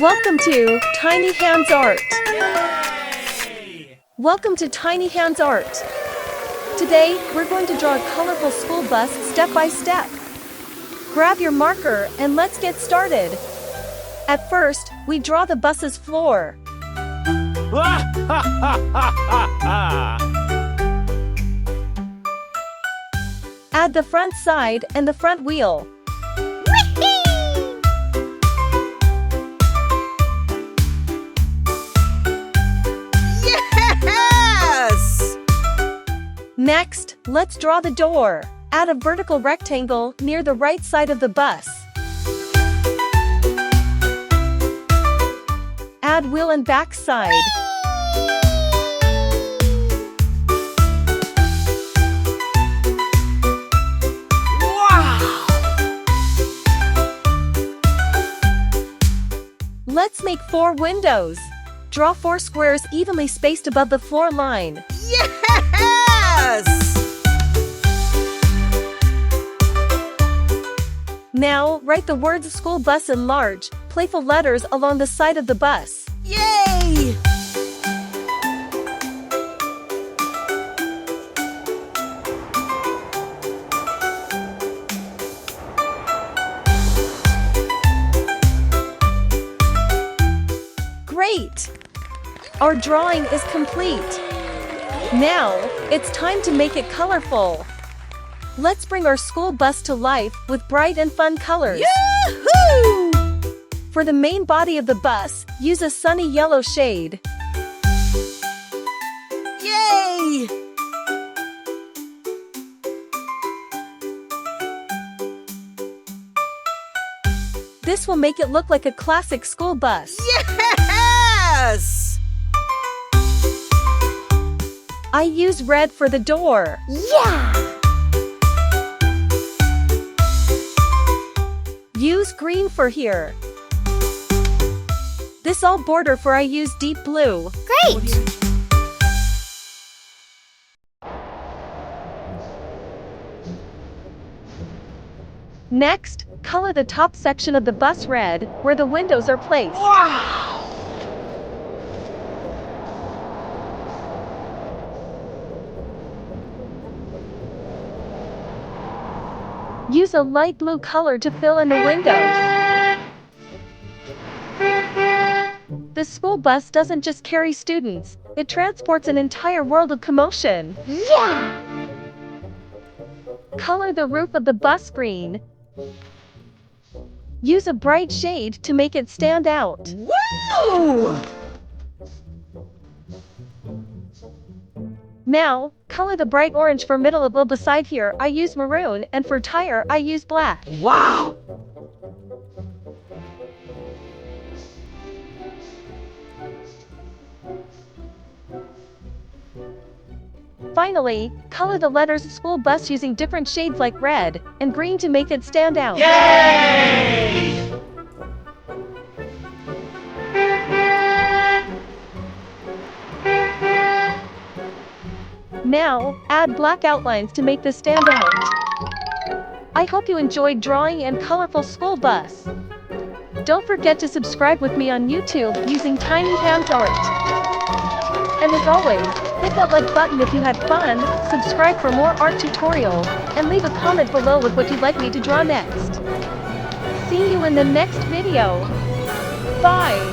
Welcome to Tiny Hands Art. Yay! Welcome to Tiny Hands Art. Today, we're going to draw a colorful school bus step by step. Grab your marker and let's get started. At first, we draw the bus's floor. Add the front side and the front wheel. Yes! Next, let's draw the door. Add a vertical rectangle near the right side of the bus. Add wheel and back side. Wow! Let's make 4 windows. Draw 4 squares evenly spaced above the floor line. Yes! Now, write the words school bus in large, playful letters along the side of the bus. Yay! Great! Our drawing is complete. Now, it's time to make it colorful. Let's bring our school bus to life with bright and fun colors. Yahoo! For the main body of the bus, use a sunny yellow shade. Yay! This will make it look like a classic school bus. Yes! I use red for the door. Yeah! Use green for here. This all border for I use deep blue. Great! Next, color the top section of the bus red, where the windows are placed. Wow! Use a light blue color to fill in the window. The school bus doesn't just carry students, it transports an entire world of commotion. Yeah! Color the roof of the bus green. Use a bright shade to make it stand out. Woo! Now, color the bright orange for middle of the beside here I use maroon, and for tire I use black. Wow! Finally, color the letters school bus using different shades like red and green to make it stand out. Yay! Now, add black outlines to make this stand out. I hope you enjoyed drawing and colorful school bus. Don't forget to subscribe with me on YouTube using Tiny Hands Art. And as always, hit that like button if you had fun, subscribe for more art tutorials, and leave a comment below with what you'd like me to draw next. See you in the next video. Bye!